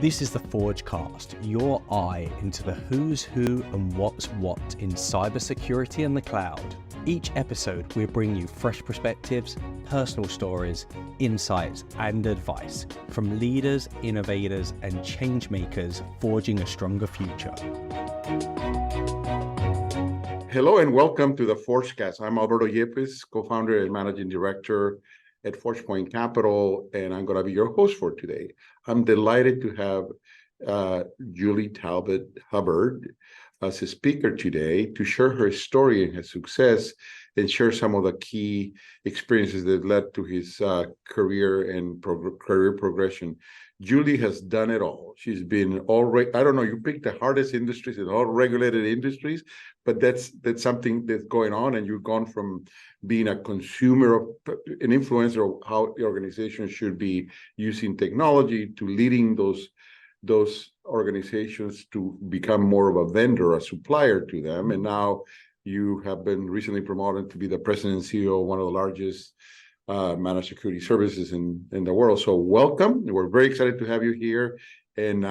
This is the Forgecast, your eye into the who's who and what's what in cybersecurity and the cloud. Each episode, we bring you fresh perspectives, personal stories, insights, and advice from leaders, innovators, and change makers forging a stronger future. Hello and welcome to the Forgecast. I'm Alberto, co-founder and managing director at ForgePoint Capital, and I'm going to be your host for today. I'm delighted to have Julie Talbot-Hubbard as a speaker today to share her story and her success and share some of the key experiences that led to his career and career progression. Julie has done it all. She's been I don't know, you picked the hardest industries and all regulated industries, but that's something that's going on, and you've gone from being a consumer, an influencer of how the organization should be using technology, to leading those organizations to become more of a vendor, a supplier to them. And now you have been recently promoted to be the president and CEO of one of the largest managed security services in the world. So welcome. We're very excited to have you here, and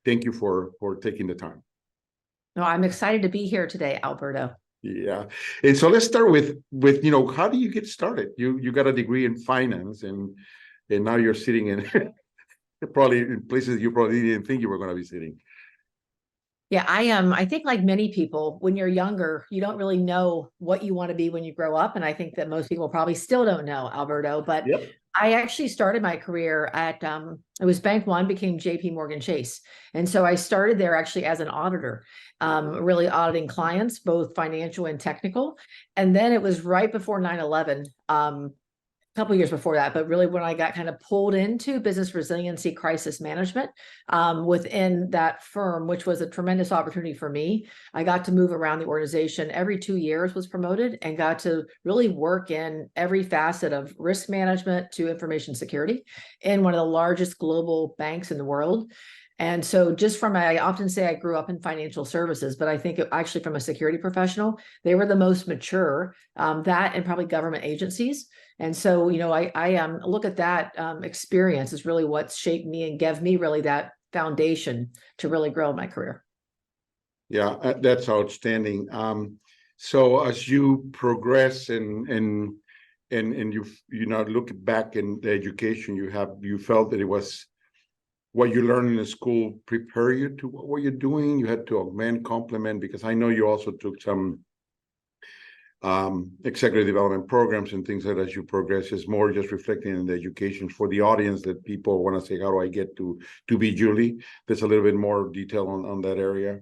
thank you for taking the time. No, I'm excited to be here today, Alberto. Yeah. And so let's start with how do you get started? You got a degree in finance, and now you're sitting in probably in places you probably didn't think you were going to be sitting. Yeah, I think like many people, when you're younger, you don't really know what you want to be when you grow up. And I think that most people probably still don't know, Alberto. But yep. I actually started my career at, it was Bank One, became JP Morgan Chase. And so I started there actually as an auditor, really auditing clients, both financial and technical. And then it was right before 9/11. Couple of years before that, but really when I got kind of pulled into business resiliency crisis management within that firm, which was a tremendous opportunity for me. I got to move around the organization every 2 years, was promoted, and got to really work in every facet of risk management to information security in one of the largest global banks in the world. And so just I often say I grew up in financial services, but I think actually from a security professional, they were the most mature, that and probably government agencies. And so, I look at that experience as really what's shaped me and gave me really that foundation to really grow in my career. Yeah, that's outstanding. So as you progress and you look back in the education you felt that it was what you learned in the school prepare you to what were you doing? You had to augment, complement, because I know you also took some executive development programs and things like that as you progress. Is more just reflecting in the education for the audience that people want to say, how do I get to be Julie? There's a little bit more detail on that area.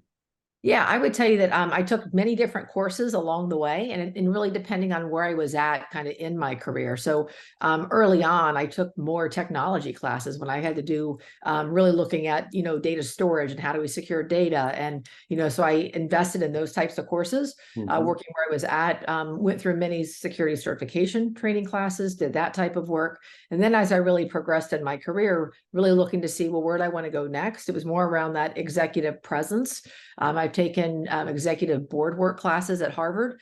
Yeah, I would tell you that I took many different courses along the way, and really depending on where I was at kind of in my career. So early on, I took more technology classes when I had to do really looking at, data storage and how do we secure data. And, so I invested in those types of courses, working where I was at, went through many security certification training classes, did that type of work. And then as I really progressed in my career, really looking to see, well, where do I want to go next? It was more around that executive presence. I've taken executive board work classes at Harvard.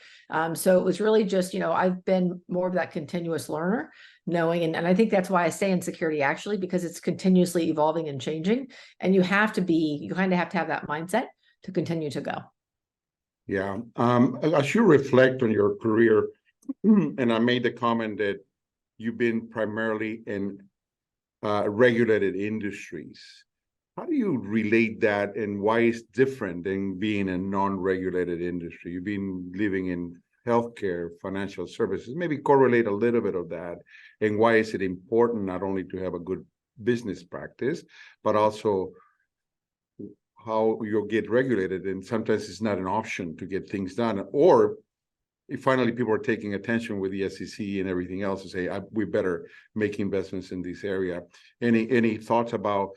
So it was really just, I've been more of that continuous learner, knowing, and I think that's why I stay in security actually, because it's continuously evolving and changing. And you kind of have to have that mindset to continue to go. Yeah. As you reflect on your career, and I made the comment that you've been primarily in regulated industries. How do you relate that, and why it's different than being a non-regulated industry? You've been living in healthcare, financial services. Maybe correlate a little bit of that, and why is it important not only to have a good business practice, but also how you'll get regulated. And sometimes it's not an option to get things done, or if finally people are taking attention with the SEC and everything else to say, we better make investments in this area. Any thoughts about,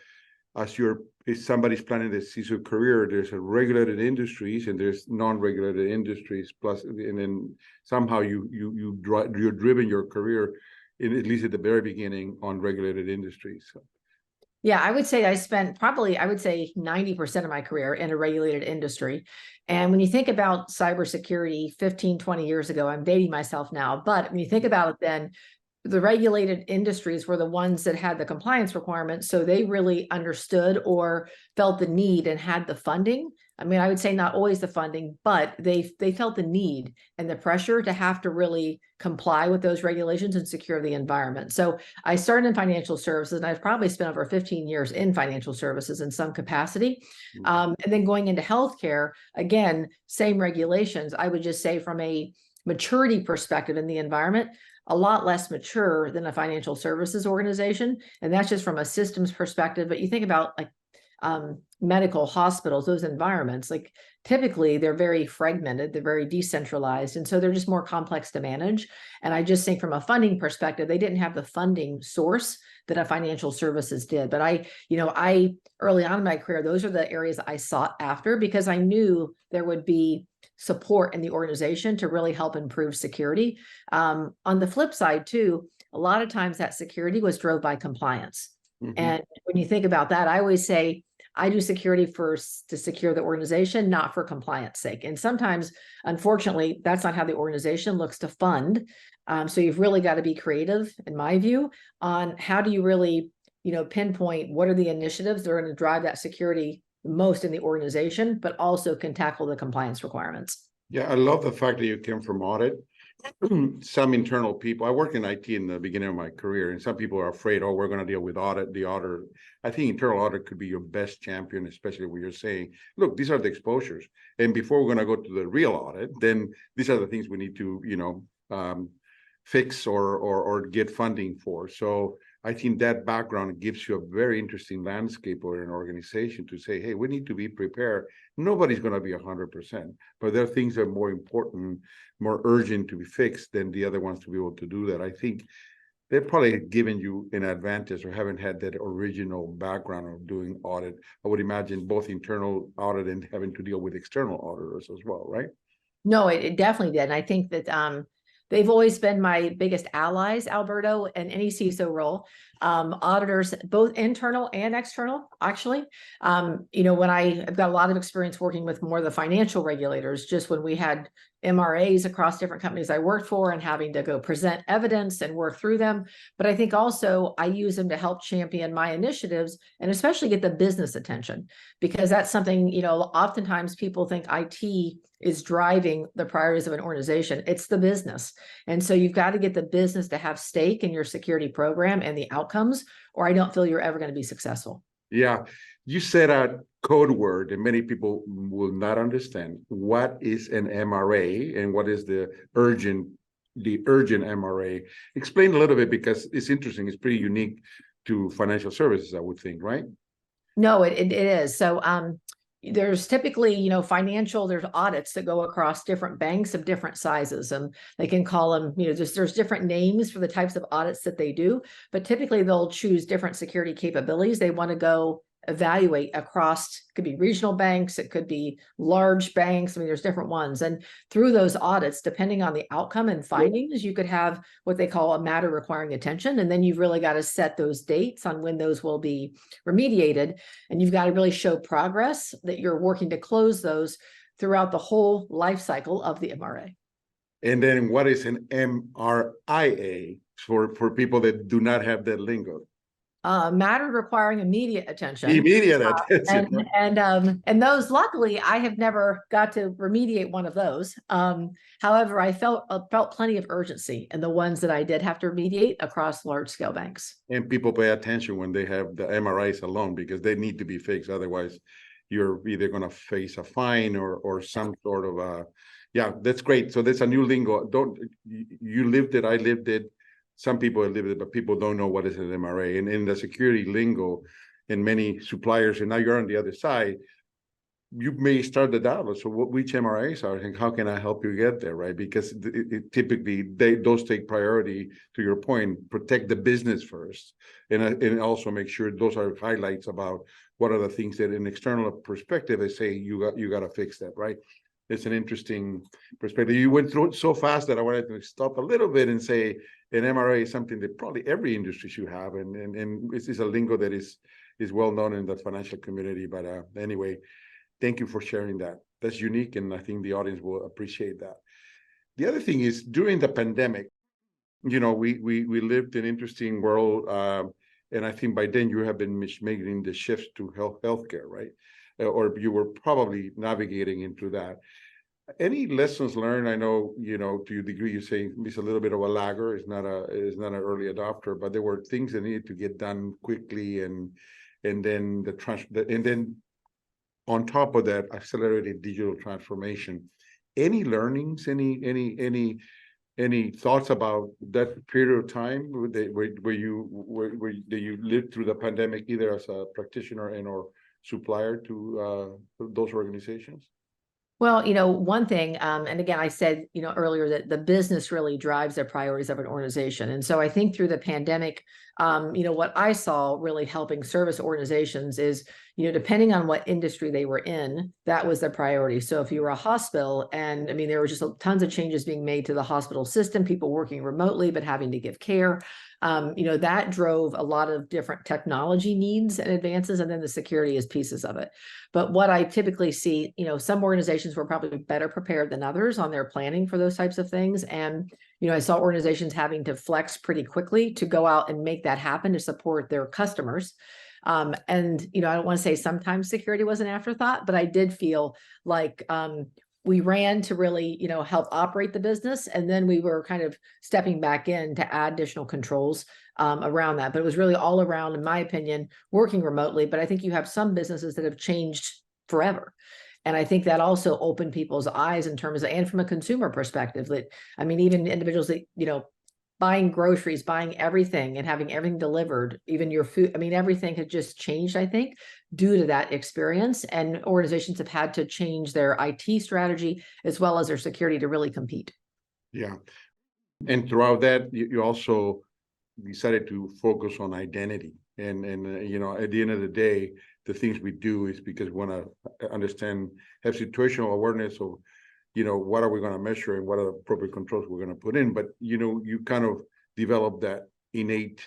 if somebody's planning to see their career, there's a regulated industries and there's non-regulated industries, plus, and then somehow you're driven your career, at least at the very beginning, on regulated industries. So. Yeah, I would say I spent probably, 90% of my career in a regulated industry. And when you think about cybersecurity 15, 20 years ago, I'm dating myself now, but when you think about it then, the regulated industries were the ones that had the compliance requirements. So they really understood or felt the need and had the funding. I mean, I would say not always the funding, but they felt the need and the pressure to have to really comply with those regulations and secure the environment. So I started in financial services, and I've probably spent over 15 years in financial services in some capacity. And then going into healthcare, again, same regulations. I would just say from a maturity perspective in the environment, a lot less mature than a financial services organization. And that's just from a systems perspective. But you think about like medical hospitals, those environments, like typically they're very fragmented, they're very decentralized. And so they're just more complex to manage. And I just think from a funding perspective, they didn't have the funding source that a financial services did. But I early on in my career, those are the areas I sought after because I knew there would be support in the organization to really help improve security. On the flip side too, a lot of times that security was drove by compliance. And when you think about that, I always say, I do security first to secure the organization, not for compliance sake. And sometimes, unfortunately, that's not how the organization looks to fund. So you've really got to be creative, in my view, on how do you really, pinpoint what are the initiatives that are going to drive that security most in the organization, but also can tackle the compliance requirements. Yeah, I love the fact that you came from audit. Some internal people, I worked in IT in the beginning of my career, and some people are afraid, oh, we're going to deal with audit, the auditor. I think internal audit could be your best champion, especially when you're saying, look, these are the exposures. And before we're going to go to the real audit, then these are the things we need to, fix or get funding for. So I think that background gives you a very interesting landscape or an organization to say, hey, we need to be prepared. Nobody's going to be 100%, but there are things that are more important, more urgent to be fixed than the other ones to be able to do that. I think they're probably given you an advantage or haven't had that original background of doing audit. I would imagine both internal audit and having to deal with external auditors as well, right? No, it definitely did. And I think that they've always been my biggest allies, Alberto, in any CISO role. Auditors, both internal and external, actually. When I've got a lot of experience working with more of the financial regulators, just when we had MRAs across different companies I worked for and having to go present evidence and work through them. But I think also I use them to help champion my initiatives and especially get the business attention, because that's something, oftentimes people think IT is driving the priorities of an organization. It's the business. And so you've got to get the business to have stake in your security program and the outcomes, or I don't feel you're ever going to be successful. Yeah. You said a code word and many people will not understand. What is an MRA and what is the urgent MRA? Explain a little bit, because it's interesting. It's pretty unique to financial services, I would think, right? No, it is. So there's typically, there's audits that go across different banks of different sizes, and they can call them, there's different names for the types of audits that they do, but typically they'll choose different security capabilities they want to go evaluate across. Could be regional banks, it could be large banks. I mean, there's different ones. And through those audits, depending on the outcome and findings, you could have what they call a matter requiring attention. And then you've really got to set those dates on when those will be remediated. And you've got to really show progress that you're working to close those throughout the whole life cycle of the MRA. And then what is an MRIA for people that do not have that lingo? Matter requiring immediate attention. Immediate attention. And those, luckily, I have never got to remediate one of those. However, I felt plenty of urgency in the ones that I did have to remediate across large scale banks. And people pay attention when they have the MRIs alone, because they need to be fixed. Otherwise, you're either going to face a fine or some sort of yeah, that's great. So that's a new lingo. You lived it, I lived it. Some people have lived it, but people don't know what is an MRA. And in the security lingo, in many suppliers, and now you're on the other side, you may start the dialogue. So which MRAs are, and how can I help you get there, right? Because typically those take priority, to your point, protect the business first. And also make sure those are highlights about what are the things that in external perspective, they say you got to fix that, right? It's an interesting perspective. You went through it so fast that I wanted to stop a little bit and say an MRA is something that probably every industry should have, and this is a lingo that is well known in the financial community. But anyway, thank you for sharing that. That's unique, and I think the audience will appreciate that. The other thing is, during the pandemic, we lived in an interesting world, and I think by then you have been making the shift to healthcare, right? Or you were probably navigating into that. Any lessons learned? I know, to your degree, you say he's a little bit of a lagger. Is not an early adopter, but there were things that needed to get done quickly, and then and then on top of that, accelerated digital transformation. Any learnings? Any thoughts about that period of time where you lived through the pandemic, either as a practitioner and or supplier to those organizations? Well, one thing, and again, I said, earlier that the business really drives the priorities of an organization. And so I think through the pandemic, what I saw really helping service organizations is, depending on what industry they were in, that was the priority. So if you were a hospital, and I mean, there were just tons of changes being made to the hospital system, people working remotely, but having to give care. That drove a lot of different technology needs and advances, and then the security is pieces of it. But what I typically see, some organizations were probably better prepared than others on their planning for those types of things. And, I saw organizations having to flex pretty quickly to go out and make that happen to support their customers. And, I don't want to say sometimes security was an afterthought, but I did feel like we ran to really, help operate the business. And then we were kind of stepping back in to add additional controls around that. But it was really all around, in my opinion, working remotely. But I think you have some businesses that have changed forever. And I think that also opened people's eyes in terms of, and from a consumer perspective, that, I mean, even individuals that, buying groceries, buying everything and having everything delivered, even your food. I mean, everything had just changed, I think, due to that experience. And organizations have had to change their IT strategy as well as their security to really compete. Yeah. And throughout that, you also decided to focus on identity. And at the end of the day, the things we do is because we want to understand, have situational awareness of, what are we going to measure and what are the appropriate controls we're going to put in. But, you kind of develop that innate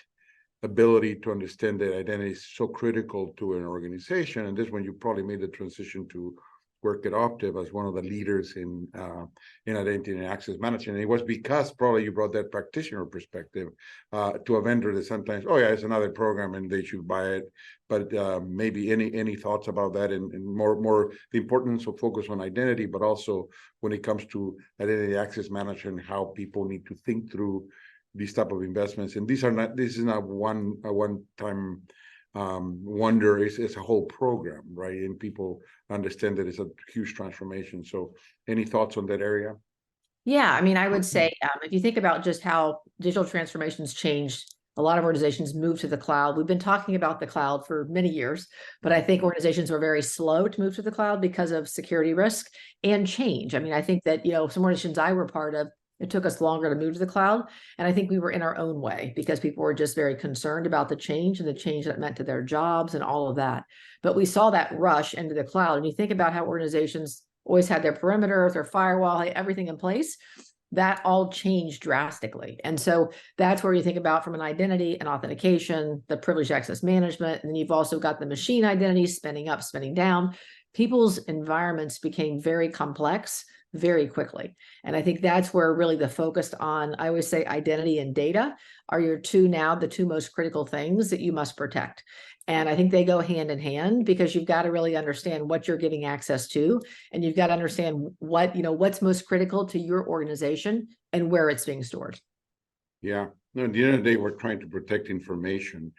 ability to understand that identity is so critical to an organization. And this is when you probably made the transition to work at Optiv as one of the leaders in identity and access management. And it was because probably you brought that practitioner perspective to a vendor that sometimes, oh yeah, it's another program and they should buy it. But maybe any thoughts about that, and more the importance of focus on identity, but also when it comes to identity access management, how people need to think through these type of investments. And this is not a one-time wonder. It's a whole program, right? And people understand that it's a huge transformation. So any thoughts on that area? Yeah, I mean, I would say if you think about just how digital transformations changed, a lot of organizations moved to the cloud. We've been talking about the cloud for many years, but I think organizations were very slow to move to the cloud because of security risk and change. I mean, I think that, some organizations I were part of, it took us longer to move to the cloud. And I think we were in our own way because people were just very concerned about the change and the change that meant to their jobs and all of that. But we saw that rush into the cloud. And you think about how organizations always had their perimeter, their firewall, everything in place. That all changed drastically. And so that's where you think about from an identity and authentication, the privileged access management, and then you've also got the machine identity spinning up, spinning down. People's environments became very complex very quickly. And I think that's where really the focus on, I always say identity and data are the two most critical things that you must protect. And I think they go hand in hand because you've got to really understand what you're giving access to, and you've got to understand what's most critical to your organization and where it's being stored. Yeah. No, at the end of the day, we're trying to protect information.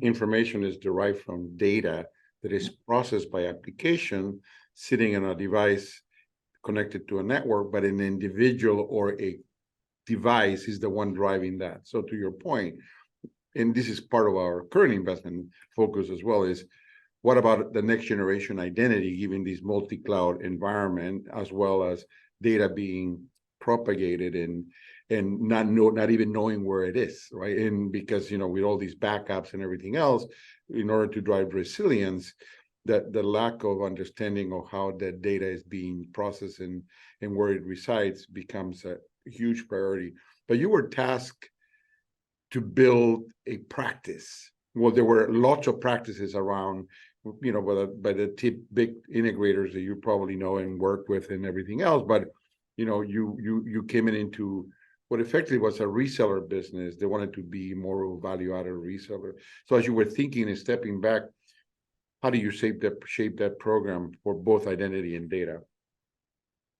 Information is derived from data that is processed by application sitting on a device connected to a network, but an individual or a device is the one driving that. So to your point, and this is part of our current investment focus as well, is what about the next generation identity, given this multi-cloud environment, as well as data being propagated and not even knowing where it is, right? And because, with all these backups and everything else, in order to drive resilience, that the lack of understanding of how that data is being processed and where it resides becomes a huge priority. But you were tasked to build a practice. Well, there were lots of practices around, by the big integrators that you probably know and work with and everything else. But you came into what effectively was a reseller business. They wanted to be more of a value-added reseller. So as you were thinking and stepping back, how do you shape that program for both identity and data?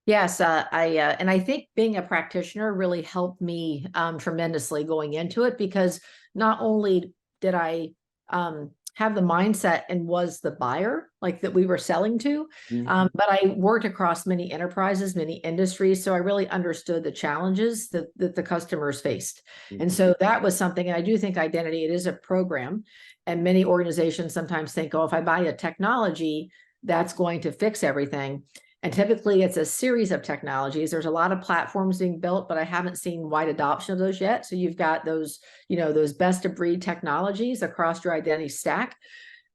Yes, and I think being a practitioner really helped me tremendously going into it, because not only did I have the mindset and was the buyer like that we were selling to, but I worked across many enterprises, many industries, so I really understood the challenges that the customers faced. And so that was something, and I do think identity, it is a program, and many organizations sometimes think, oh, if I buy a technology, that's going to fix everything. And typically it's a series of technologies. There's a lot of platforms being built, but I haven't seen wide adoption of those yet. So you've got those, those best of breed technologies across your identity stack.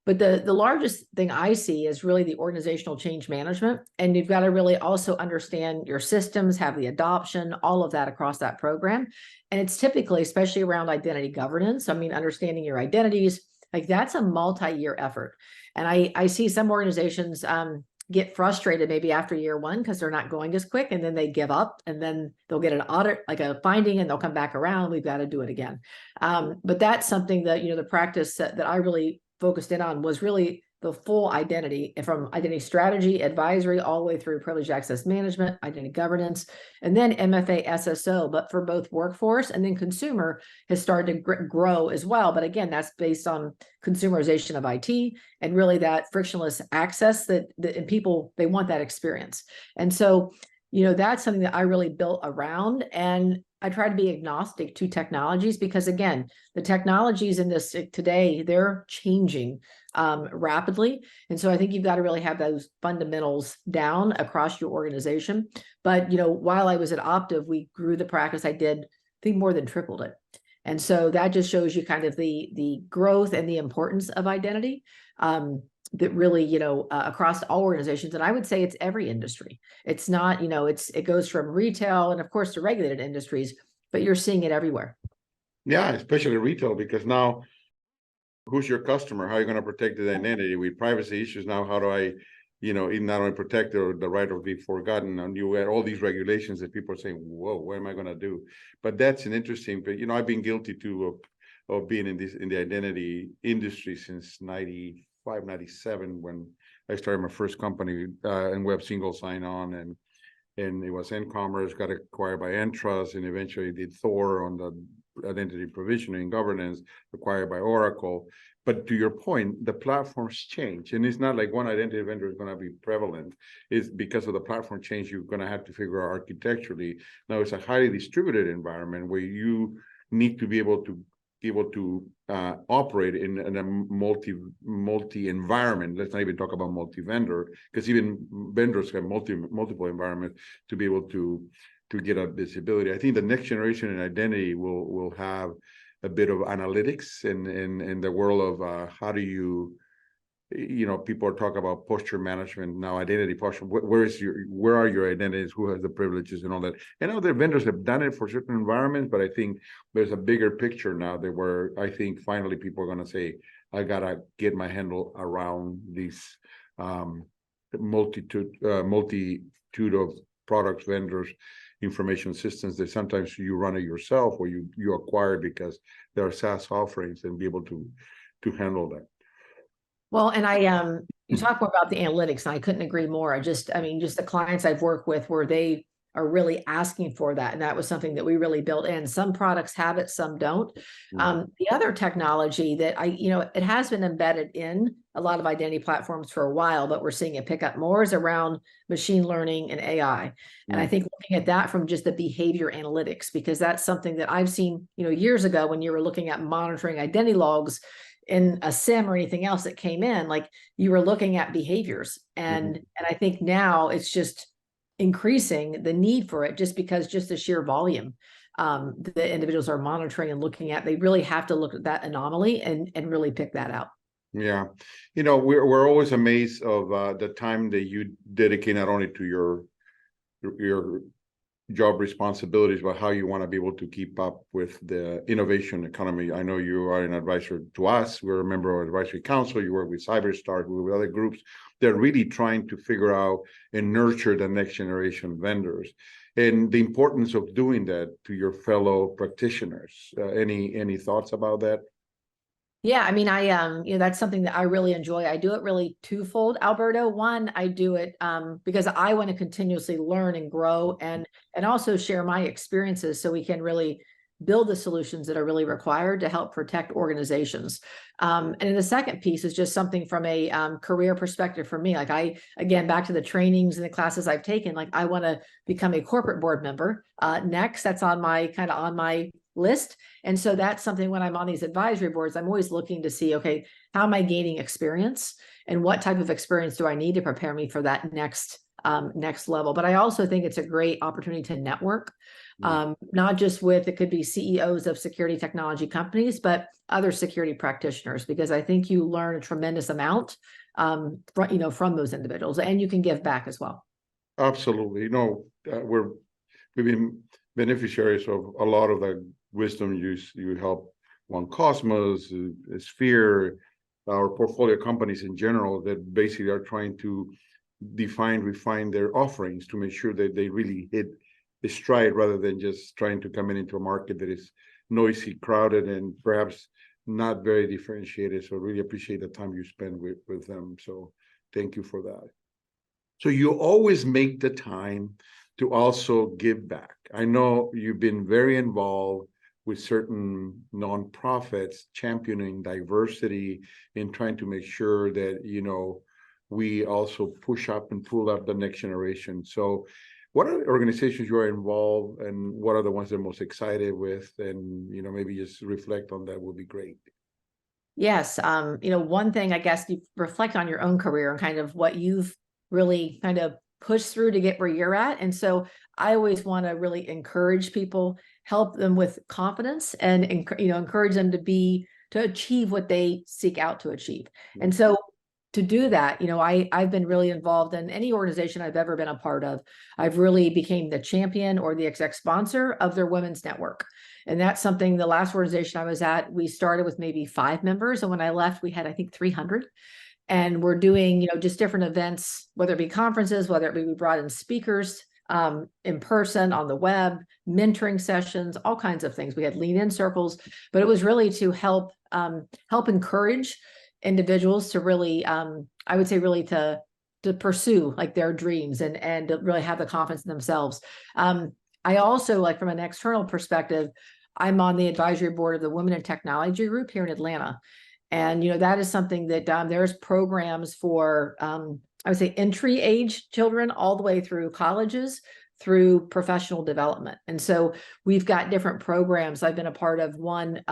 But the largest thing I see is really the organizational change management. And you've got to really also understand your systems, have the adoption, all of that across that program. And it's typically, especially around identity governance, I mean, understanding your identities, like that's a multi-year effort. And I see some organizations get frustrated maybe after year one because they're not going as quick, and then they give up, and then they'll get an audit, like a finding, and they'll come back around. We've got to do it again. But that's something that, the practice that I really focused in on was really the full identity, from identity strategy, advisory, all the way through privileged access management, identity governance, and then MFA SSO, but for both workforce and then consumer has started to grow as well. But again, that's based on consumerization of IT and really that frictionless access that and people, they want that experience. And so, that's something that I really built around. And I try to be agnostic to technologies, because again, the technologies in this today, they're changing rapidly. And so I think you've got to really have those fundamentals down across your organization. But, while I was at Optiv, we grew the practice. I think more than tripled it. And so that just shows you kind of the growth and the importance of identity that really, across all organizations. And I would say it's every industry. It's not, it goes from retail and of course to regulated industries, but you're seeing it everywhere. Yeah, especially retail, because now who's your customer? How are you going to protect the identity with privacy issues? Now, how do I, not only protect the right of being forgotten, and you had all these regulations that people are saying, whoa, what am I going to do? But that's an interesting, but I've been guilty too of being in the identity industry since 95, 97, when I started my first company in web single sign-on, and it was N-Commerce, got acquired by Entrust, and eventually did Thor on the identity provisioning and governance, acquired by Oracle. But to your point, the platforms change, and it's not like one identity vendor is going to be prevalent. It's because of the platform change, you're going to have to figure out architecturally. Now it's a highly distributed environment where you need to be able to operate in a multi environment. Let's not even talk about multi-vendor, because even vendors have multiple environments to be able to get a visibility. I think the next generation in identity will have a bit of analytics in the world of how do you, people are talking about posture management now, identity posture. Where are your identities? Who has the privileges and all that? And other vendors have done it for certain environments, but I think there's a bigger picture now that where I think finally people are going to say, I gotta get my handle around these multitude of products, vendors, information systems that sometimes you run it yourself or you acquire because there are SaaS offerings, and be able to handle that. Well, and you talk more about the analytics, and I couldn't agree more. just the clients I've worked with where they are really asking for that. And that was something that we really built in. Some products have it, some don't. The other technology that it has been embedded in a lot of identity platforms for a while, but we're seeing it pick up more, is around machine learning and AI. And I think looking at that from just the behavior analytics, because that's something that I've seen, years ago when you were looking at monitoring identity logs in a SIM or anything else that came in, like you were looking at behaviors. And I think now it's just increasing the need for it, just because just the sheer volume the individuals are monitoring and looking at, they really have to look at that anomaly and really pick that out. Yeah, we're always amazed of the time that you dedicate not only to your job responsibilities, but how you want to be able to keep up with the innovation economy. I know you are an advisor to us. We're a member of advisory council. You work with Cybersecurity, with other groups. They're really trying to figure out and nurture the next generation vendors. and the importance of doing that to your fellow practitioners. Any thoughts about that? Yeah, I mean, that's something that I really enjoy. I do it really twofold, Alberto. One, I do it because I want to continuously learn and grow and also share my experiences so we can really build the solutions that are really required to help protect organizations. And then the second piece is just something from a career perspective for me. Like again, back to the trainings and the classes I've taken, like I want to become a corporate board member. Next, that's on my list. And so that's something when I'm on these advisory boards, I'm always looking to see, okay, how am I gaining experience and what type of experience do I need to prepare me for that next level? But I also think it's a great opportunity to network, not just with, it could be CEOs of security technology companies, but other security practitioners, because I think you learn a tremendous amount, from those individuals, and you can give back as well. Absolutely. We've been beneficiaries of a lot of the wisdom you help on Cosmos, Sphere, our portfolio companies in general that basically are trying to refine their offerings to make sure that they really hit the stride rather than just trying to come into a market that is noisy, crowded, and perhaps not very differentiated. So really appreciate the time you spend with them. So thank you for that. So you always make the time to also give back. I know you've been very involved with certain nonprofits championing diversity and trying to make sure that, we also push up and pull up the next generation. So what are the organizations you are involved and what are the ones they're most excited with? And, maybe just reflect on that would be great. Yes. One thing, I guess, you reflect on your own career and kind of what you've really kind of pushed through to get where you're at. And so I always want to really encourage people, help them with confidence and, encourage them to achieve what they seek out to achieve. And so to do that, I've been really involved in any organization I've ever been a part of. I've really became the champion or the exec sponsor of their women's network. And that's something, the last organization I was at, we started with maybe 5 members. And when I left, we had, I think, 300. And we're doing, just different events, whether it be conferences, whether it be we brought in speakers in person, on the web, mentoring sessions, all kinds of things. We had lean-in circles, but it was really to help encourage individuals to really, I would say, really to pursue like their dreams and to really have the confidence in themselves. I also, like, from an external perspective, I'm on the advisory board of the Women in Technology group here in Atlanta. And, that is something that there's programs for, I would say, entry age children all the way through colleges, through professional development. And so we've got different programs. I've been a part of one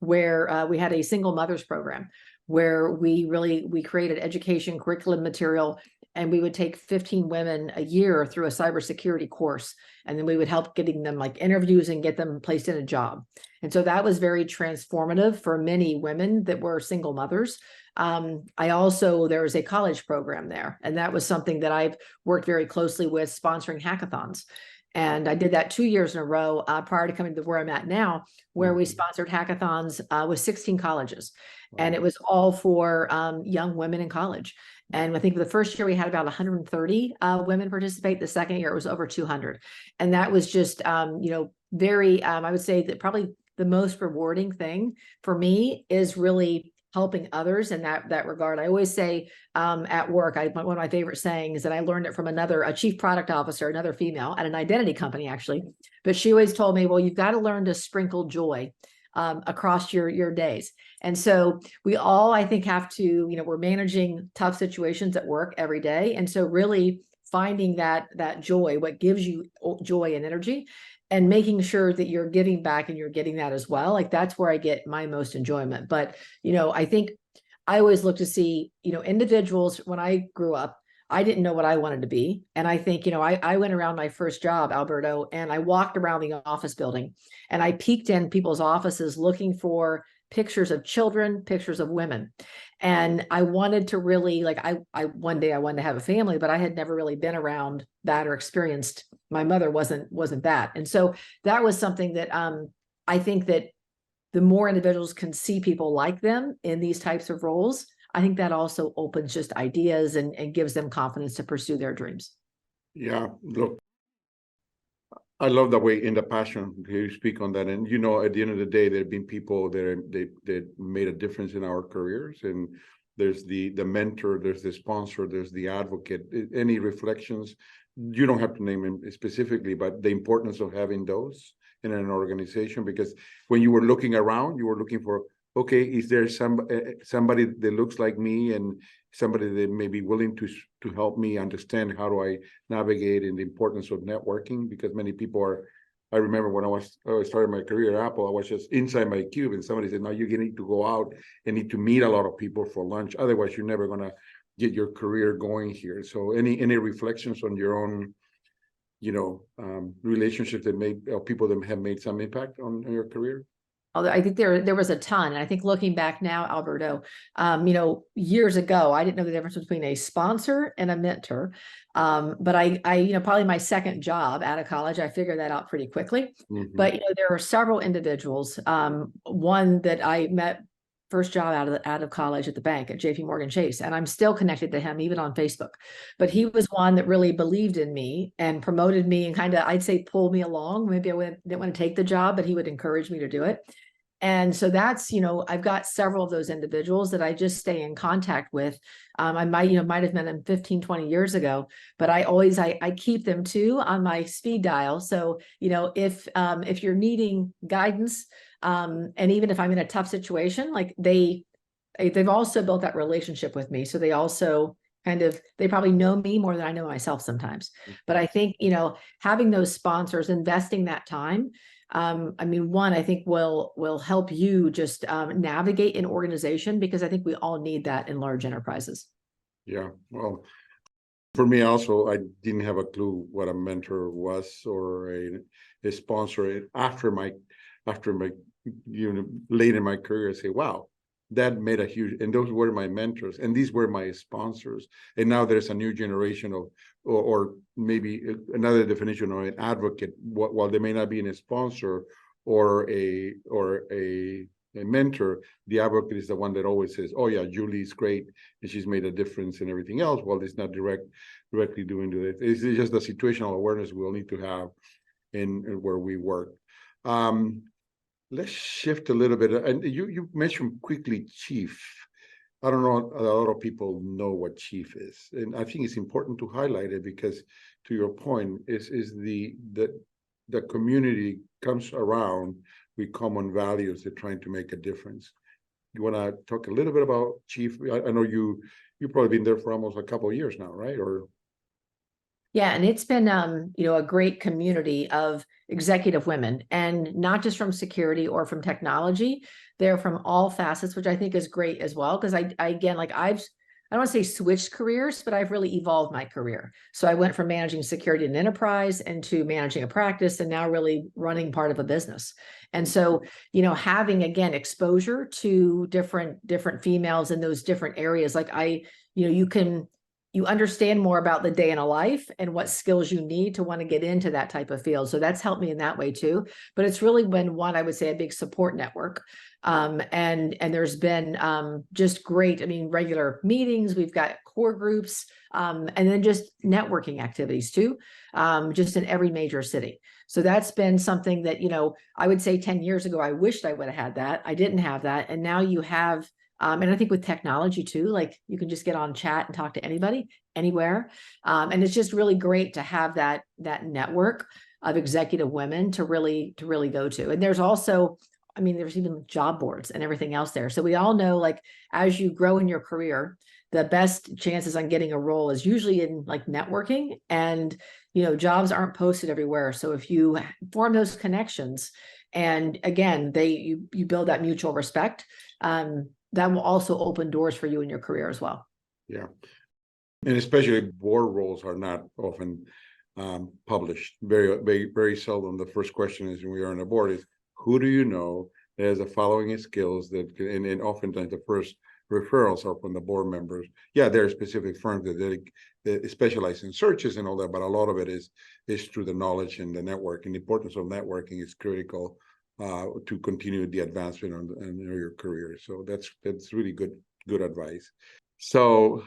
where we had a single mothers program where we created education curriculum material, and we would take 15 women a year through a cybersecurity course. And then we would help getting them like interviews and get them placed in a job. And so that was very transformative for many women that were single mothers. There was a college program there, and that was something that I've worked very closely with, sponsoring hackathons. And I did that 2 years in a row prior to coming to where I'm at now, where we sponsored hackathons with 16 colleges. And it was all for young women in college. And I think the first year we had about 130 women participate. The second year it was over 200. And that was just, very, I would say that probably the most rewarding thing for me is really helping others in that regard. I always say at work, one of my favorite sayings, and I learned it from a chief product officer, another female at an identity company, actually. But she always told me, well, you've got to learn to sprinkle joy across your days. And so we all, I think, have to, we're managing tough situations at work every day. And so really finding that joy, what gives you joy and energy, and making sure that you're giving back and you're getting that as well. Like, that's where I get my most enjoyment. But, I think I always look to see, individuals. When I grew up, I didn't know what I wanted to be. And I think, I went around my first job, Alberto, and I walked around the office building and I peeked in people's offices looking for pictures of children, pictures of women. And I wanted to really, like, one day I wanted to have a family, but I had never really been around that or experienced. My mother wasn't that. And so that was something that I think that the more individuals can see people like them in these types of roles, I think that also opens just ideas and gives them confidence to pursue their dreams. Yeah, look, I love the way in the passion you speak on that. And, at the end of the day, there have been people that made a difference in our careers. And there's the mentor, there's the sponsor, there's the advocate. Any reflections? You don't have to name them specifically, but the importance of having those in an organization, because when you were looking around, you were looking for, okay, is there somebody that looks like me and somebody that may be willing to help me understand how do I navigate in the importance of networking? Because many people I remember when I started my career at Apple, I was just inside my cube and somebody said, no, you need to go out and need to meet a lot of people for lunch. Otherwise, you're never going to get your career going here. So any reflections on your own, relationships that people that have made some impact on your career? Although I think there was a ton. And I think looking back now, Alberto, years ago, I didn't know the difference between a sponsor and a mentor. But I probably my second job out of college, I figured that out pretty quickly. Mm-hmm. But, there are several individuals. One that I met first job out of college at the bank at JP Morgan Chase. And I'm still connected to him, even on Facebook. But he was one that really believed in me and promoted me and kind of, I'd say, pulled me along. Maybe I didn't want to take the job, but he would encourage me to do it. And so that's, I've got several of those individuals that I just stay in contact with. I might have met them 15, 20 years ago, but I keep them too on my speed dial. So, if you're needing guidance, and even if I'm in a tough situation, like they've also built that relationship with me. So they also they probably know me more than I know myself sometimes. But I think, having those sponsors, investing that time, one, I think will help you just navigate an organization, because I think we all need that in large enterprises. Yeah, well, for me also, I didn't have a clue what a mentor was or a sponsor. After my late in my career, I say, wow, that made a huge, and those were my mentors, and these were my sponsors. And now there's a new generation of, or maybe another definition of an advocate. While they may not be a sponsor or a mentor, the advocate is the one that always says, oh yeah, Julie's great and she's made a difference and everything else. Well, it's not directly doing it. It's just the situational awareness we'll need to have in where we work. Let's shift a little bit. And you mentioned quickly chief. I don't know, a lot of people know what chief is. And I think it's important to highlight it because, to your point, is the community comes around with common values. They're trying to make a difference. You want to talk a little bit about chief? I know you've probably been there for almost a couple of years now, right? Yeah, and it's been, a great community of executive women, and not just from security or from technology. They're from all facets, which I think is great as well. Because I don't want to say switched careers, but I've really evolved my career. So I went from managing security in an enterprise into managing a practice, and now really running part of a business. And so, having, again, exposure to different females in those different areas, like you understand more about the day in a life and what skills you need to want to get into that type of field. So that's helped me in that way too. But it's really been I would say, a big support network. And there's been just great, regular meetings. We've got core groups, and then just networking activities too, just in every major city. So that's been something that, I would say 10 years ago, I wished I would have had that. I didn't have that. And now you have, and I think with technology too, like you can just get on chat and talk to anybody, anywhere. And it's just really great to have that network of executive women to really go to. And there's also, there's even job boards and everything else there. So we all know, like, as you grow in your career, the best chances on getting a role is usually in like networking, and, jobs aren't posted everywhere. So if you form those connections, and again, you build that mutual respect, that will also open doors for you in your career as well. Yeah. And especially board roles are not often published. Very, very, very seldom. The first question is, when we are on a board, is who do you know that has the following skills that, and oftentimes the first referrals are from the board members. Yeah, there are specific firms that specialize in searches and all that, but a lot of it is through the knowledge and the network. And the importance of networking is critical to continue the advancement in your career. So that's really good advice. So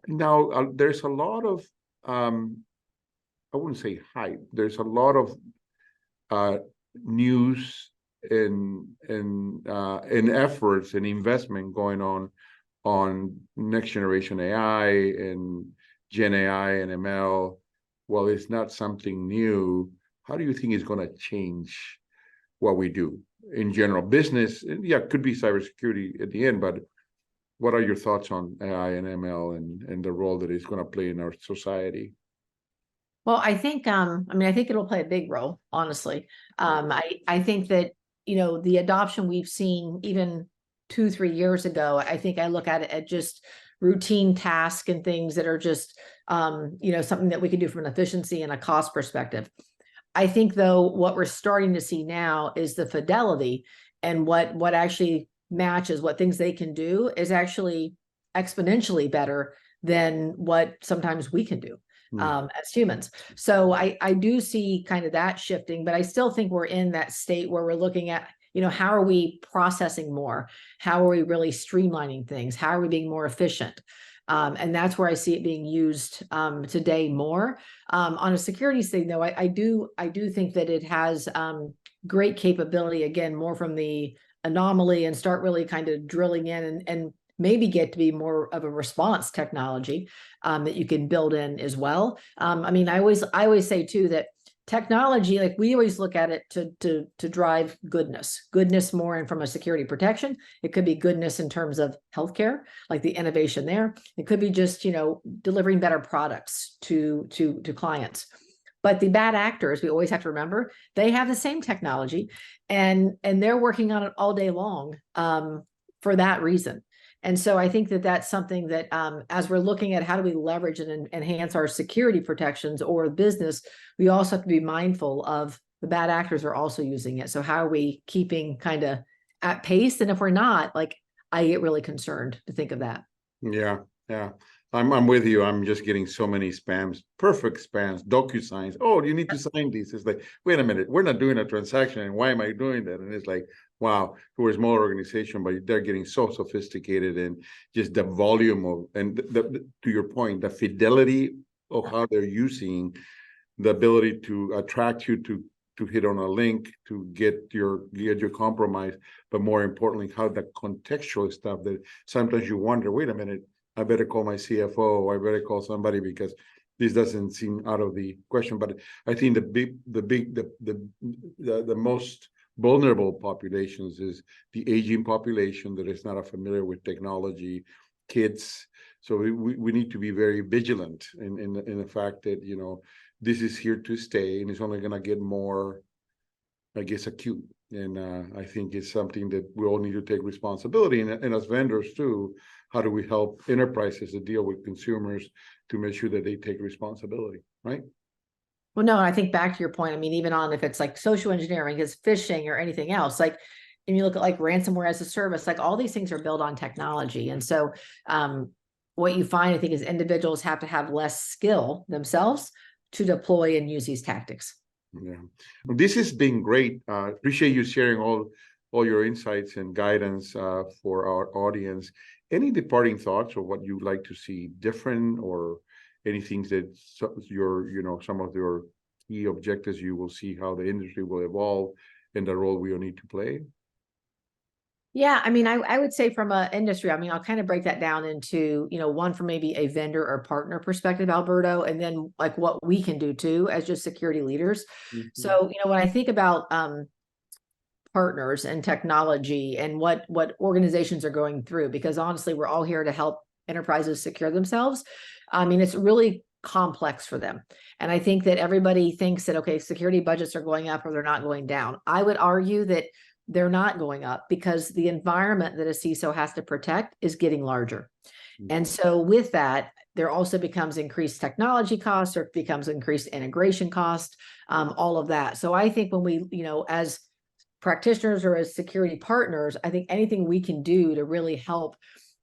now there's a lot of I wouldn't say hype. There's a lot of news and efforts and investment going on next generation AI and Gen AI and ML. Well, it's not something new. How do you think it's going to change what we do in general? Business, yeah, it could be cybersecurity at the end, but what are your thoughts on AI and ML and the role that it's going to play in our society? Well, I think, I think it'll play a big role, honestly. I think that, the adoption we've seen even 2-3 years ago, I think I look at it at just routine tasks and things that are just, something that we can do from an efficiency and a cost perspective. I think, though, what we're starting to see now is the fidelity and what actually matches what things they can do is actually exponentially better than what sometimes we can do as humans. So I do see kind of that shifting, but I still think we're in that state where we're looking at, how are we processing more? How are we really streamlining things? How are we being more efficient? And that's where I see it being used today more. On a security thing, though, I do think that it has great capability, again, more from the anomaly, and start really kind of drilling in and maybe get to be more of a response technology that you can build in as well. I always say too that technology, like we always look at it to drive goodness more, and from a security protection, it could be goodness in terms of healthcare, like the innovation there. It could be just, delivering better products to clients. But the bad actors, we always have to remember, they have the same technology and they're working on it all day long for that reason. And so I think that that's something that as we're looking at how do we leverage and enhance our security protections or business, we also have to be mindful of the bad actors are also using it. So how are we keeping kind of at pace? And if we're not, like, I get really concerned to think of that. Yeah. I'm with you. I'm just getting so many spams, perfect spams, DocuSigns. Oh, you need to sign these. It's like, wait a minute, we're not doing a transaction, and why am I doing that? And it's like, wow, we're a small organization, but they're getting so sophisticated, and just the volume of, and to your point, the fidelity of how they're using the ability to attract you to hit on a link to get your compromise, but more importantly, how the contextual stuff that sometimes you wonder, wait a minute, I better call my CFO, I better call somebody because this doesn't seem out of the question. But I think the most vulnerable populations is the aging population that is not familiar with technology, kids. So we need to be very vigilant in the fact that, this is here to stay, and it's only going to get more, I guess, acute. And I think it's something that we all need to take responsibility. And as vendors too, how do we help enterprises to deal with consumers to make sure that they take responsibility, right? Well, no, I think back to your point, even on if it's like social engineering, is phishing or anything else, like, and you look at like ransomware as a service, like all these things are built on technology. And so what you find, I think, is individuals have to have less skill themselves to deploy and use these tactics. Yeah, well, this has been great. Appreciate you sharing all your insights and guidance for our audience. Any departing thoughts or what you'd like to see different, or any things that some of your key objectives you will see how the industry will evolve and the role we will need to play? Yeah, I would say from an industry, I'll kind of break that down into, one from maybe a vendor or partner perspective, Alberto, and then like what we can do too as just security leaders. Mm-hmm. So, when I think about partners and technology and what organizations are going through, because honestly, we're all here to help enterprises secure themselves. It's really complex for them. And I think that everybody thinks that, okay, security budgets are going up or they're not going down. I would argue that they're not going up because the environment that a CISO has to protect is getting larger. Mm-hmm. And so with that, there also becomes increased technology costs, or becomes increased integration cost, all of that. So I think when we, as practitioners or as security partners, I think anything we can do to really help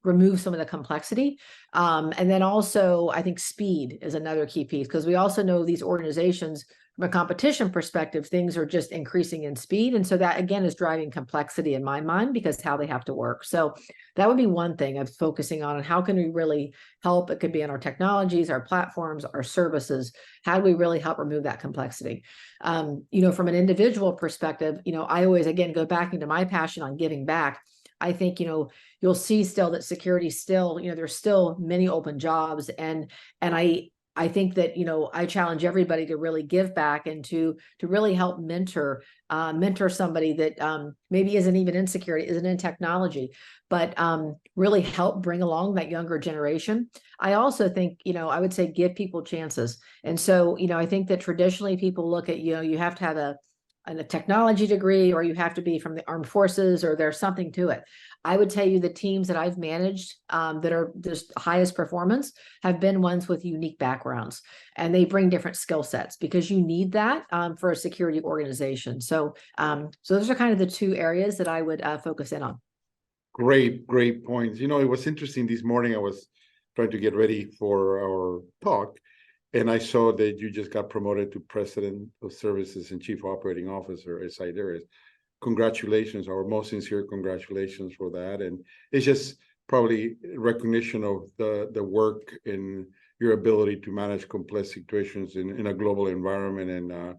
remove some of the complexity. And then also, I think speed is another key piece, because we also know these organizations from a competition perspective, things are just increasing in speed. And so that, again, is driving complexity in my mind because how they have to work. So that would be one thing of focusing on, and how can we really help? It could be in our technologies, our platforms, our services. How do we really help remove that complexity? From an individual perspective, I always, again, go back into my passion on giving back. I think, you'll see still that security still, there's still many open jobs. And I think that, I challenge everybody to really give back and to really help mentor somebody that maybe isn't even in security, isn't in technology, but really help bring along that younger generation. I also think, I would say give people chances. And so, I think that traditionally people look at, you have to have a technology degree, or you have to be from the armed forces, or there's something to it. I would tell you the teams that I've managed that are just highest performance have been ones with unique backgrounds, and they bring different skill sets because you need that for a security organization. So those are kind of the two areas that I would focus in on. Great points. It was interesting this morning. I was trying to get ready for our talk, and I saw that you just got promoted to President of Services and Chief Operating Officer at Cyderes. Congratulations, our most sincere congratulations for that. And it's just probably recognition of the work and your ability to manage complex situations in a global environment. And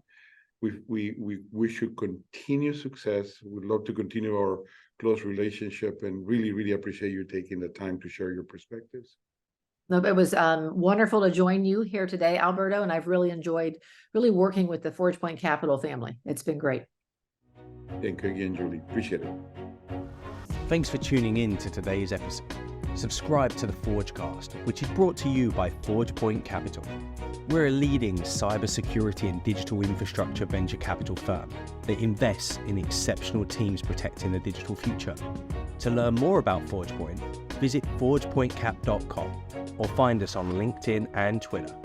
we should continue success. We'd love to continue our close relationship, and really appreciate you taking the time to share your perspectives. No, it was wonderful to join you here today, Alberto, and I've really enjoyed working with the ForgePoint Capital family. It's been great. Thank you again, Julie. Appreciate it. Thanks for tuning in to today's episode. Subscribe to the Forgecast, which is brought to you by ForgePoint Capital. We're a leading cybersecurity and digital infrastructure venture capital firm that invests in exceptional teams protecting the digital future. To learn more about ForgePoint, visit forgepointcap.com or find us on LinkedIn and Twitter.